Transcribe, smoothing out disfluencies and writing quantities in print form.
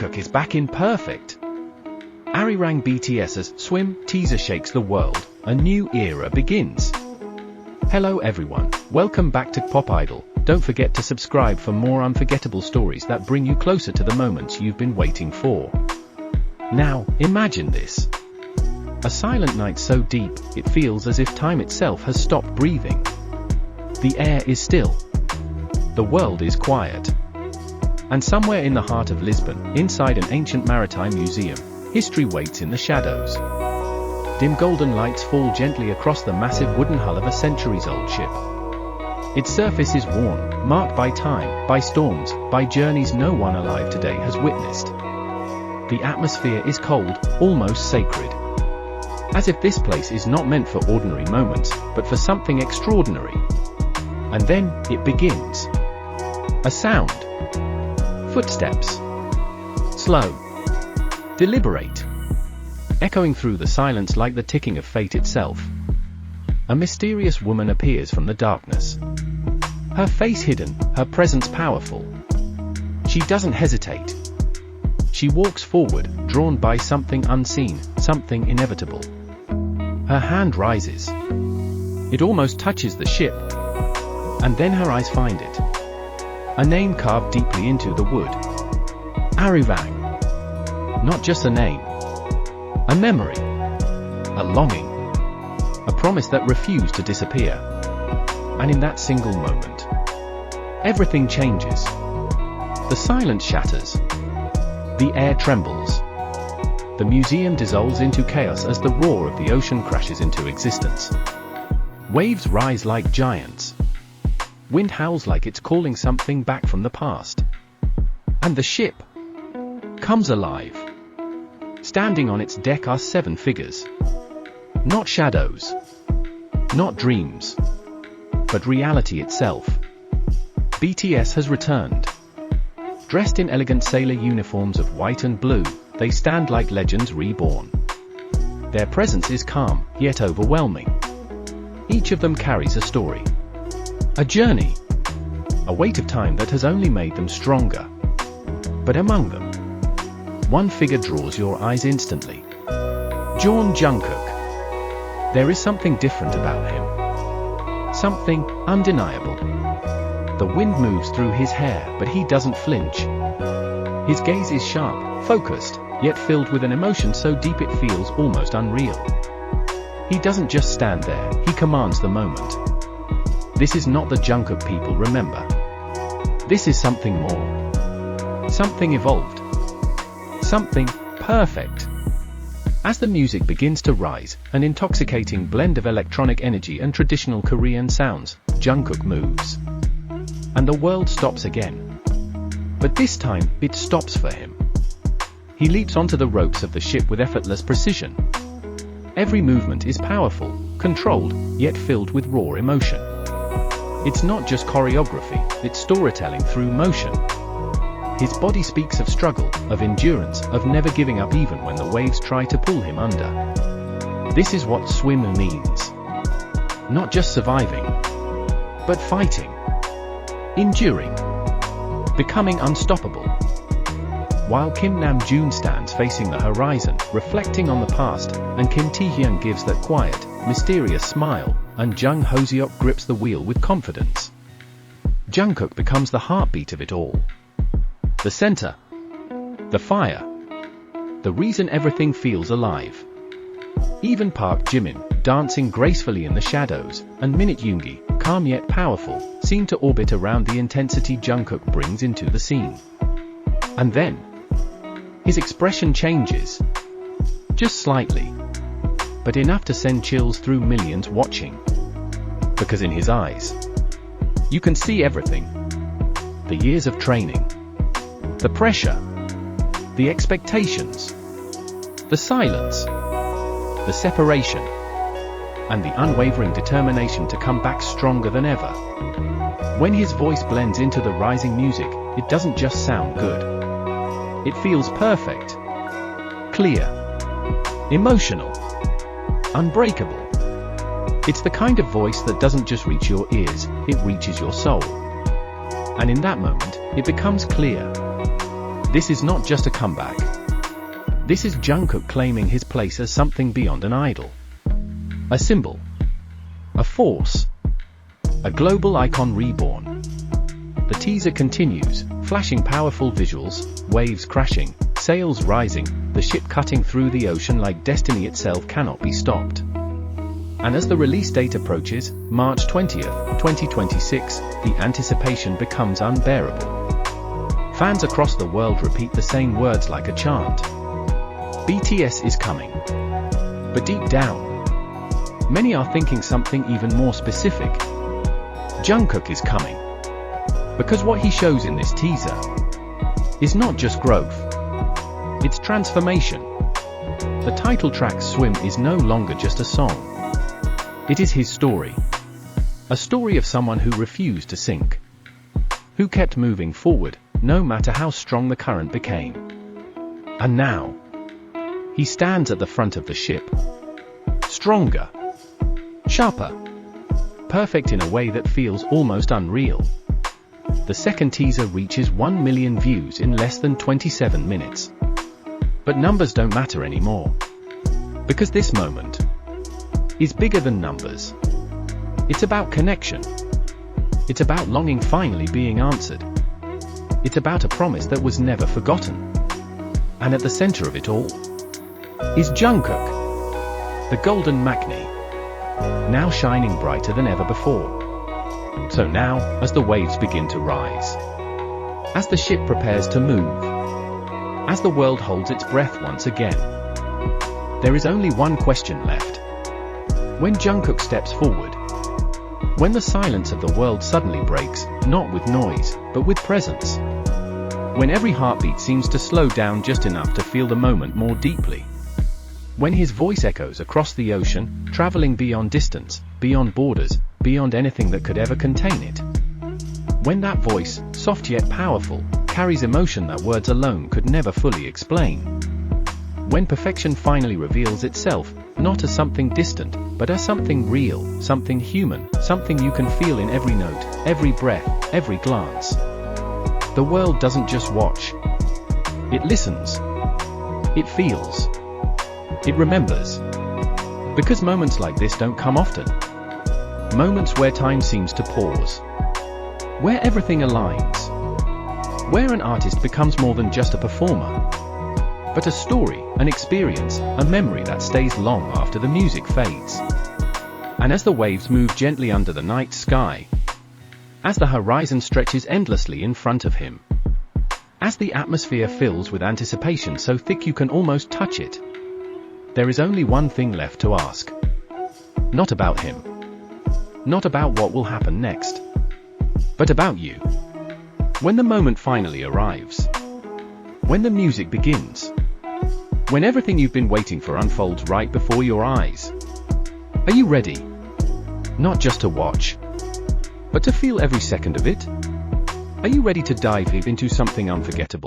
Jungkook is back in perfect. Arirang BTS's Swim teaser shakes the world, a new era begins. Hello everyone, welcome back to Kpop Idol. Don't forget to subscribe for more unforgettable stories that bring you closer to the moments you've been waiting for. Now, imagine this. A silent night so deep, it feels as if time itself has stopped breathing. The air is still. The world is quiet. And somewhere in the heart of Lisbon, inside an ancient maritime museum, history waits in the shadows. Dim golden lights fall gently across the massive wooden hull of a centuries-old ship. Its surface is worn, marked by time, by storms, by journeys no one alive today has witnessed. The atmosphere is cold, almost sacred. As if this place is not meant for ordinary moments, but for something extraordinary. And then, it begins. A sound. Footsteps. Slow. Deliberate. Echoing through the silence like the ticking of fate itself. A mysterious woman appears from the darkness. Her face hidden, her presence powerful. She doesn't hesitate. She walks forward, drawn by something unseen, something inevitable. Her hand rises. It almost touches the ship. And then her eyes find it. A name carved deeply into the wood. Arirang. Not just a name. A memory. A longing. A promise that refused to disappear. And in that single moment, everything changes. The silence shatters. The air trembles. The museum dissolves into chaos as the roar of the ocean crashes into existence. Waves rise like giants. Wind howls like it's calling something back from the past. And the ship comes alive. Standing on its deck are 7 figures. Not shadows. Not dreams. But reality itself. BTS has returned. Dressed in elegant sailor uniforms of white and blue, they stand like legends reborn. Their presence is calm, yet overwhelming. Each of them carries a story. A journey. A weight of time that has only made them stronger. But among them, one figure draws your eyes instantly. Jeon Jungkook. There is something different about him. Something undeniable. The wind moves through his hair, but he doesn't flinch. His gaze is sharp, focused, yet filled with an emotion so deep it feels almost unreal. He doesn't just stand there, he commands the moment. This is not the Jungkook people remember. This is something more. Something evolved. Something perfect. As the music begins to rise, an intoxicating blend of electronic energy and traditional Korean sounds, Jungkook moves. And the world stops again. But this time, it stops for him. He leaps onto the ropes of the ship with effortless precision. Every movement is powerful, controlled, yet filled with raw emotion. It's not just choreography, it's storytelling through motion. His body speaks of struggle, of endurance, of never giving up even when the waves try to pull him under. This is what swim means. Not just surviving, but fighting. Enduring. Becoming unstoppable. While Kim Namjoon stands facing the horizon, reflecting on the past, and Kim Taehyung gives that quiet, mysterious smile, and Jung Hoseok grips the wheel with confidence. Jungkook becomes the heartbeat of it all. The center. The fire. The reason everything feels alive. Even Park Jimin, dancing gracefully in the shadows, and Minute Yoongi, calm yet powerful, seem to orbit around the intensity Jungkook brings into the scene. And then, his expression changes. Just slightly. But enough to send chills through millions watching. Because in his eyes, you can see everything. The years of training. The pressure. The expectations. The silence. The separation. And the unwavering determination to come back stronger than ever. When his voice blends into the rising music, it doesn't just sound good. It feels perfect. Clear. Emotional. Unbreakable. It's the kind of voice that doesn't just reach your ears, it reaches your soul. And in that moment, it becomes clear. This is not just a comeback. This is Jungkook claiming his place as something beyond an idol. A symbol. A force. A global icon reborn. The teaser continues, flashing powerful visuals, waves crashing, sails rising, the ship cutting through the ocean like destiny itself cannot be stopped. And as the release date approaches, March 20th, 2026, the anticipation becomes unbearable. Fans across the world repeat the same words like a chant. BTS is coming. But deep down, many are thinking something even more specific. Jungkook is coming. Because what he shows in this teaser is not just growth, it's transformation. The title track Swim is no longer just a song. It is his story. A story of someone who refused to sink. Who kept moving forward, no matter how strong the current became. And now, he stands at the front of the ship. Stronger. Sharper. Perfect in a way that feels almost unreal. The second teaser reaches 1 million views in less than 27 minutes. But numbers don't matter anymore. Because this moment is bigger than numbers. It's about connection. It's about longing finally being answered. It's about a promise that was never forgotten. And at the center of it all is Jungkook, the golden Maknae, now shining brighter than ever before. So now, as the waves begin to rise, as the ship prepares to move, as the world holds its breath once again, there is only one question left. When Jungkook steps forward, when the silence of the world suddenly breaks, not with noise, but with presence, when every heartbeat seems to slow down just enough to feel the moment more deeply, when his voice echoes across the ocean, traveling beyond distance, beyond borders, beyond anything that could ever contain it. When that voice, soft yet powerful, carries emotion that words alone could never fully explain. When perfection finally reveals itself, not as something distant, but as something real, something human, something you can feel in every note, every breath, every glance. The world doesn't just watch. It listens. It feels. It remembers. Because moments like this don't come often. Moments where time seems to pause. Where everything aligns. Where an artist becomes more than just a performer, but a story, an experience, a memory that stays long after the music fades. And as the waves move gently under the night sky, as the horizon stretches endlessly in front of him, as the atmosphere fills with anticipation so thick you can almost touch it, there is only one thing left to ask. Not about him. Not about what will happen next. But about you. When the moment finally arrives. When the music begins. When everything you've been waiting for unfolds right before your eyes. Are you ready? Not just to watch, but to feel every second of it? Are you ready to dive into something unforgettable?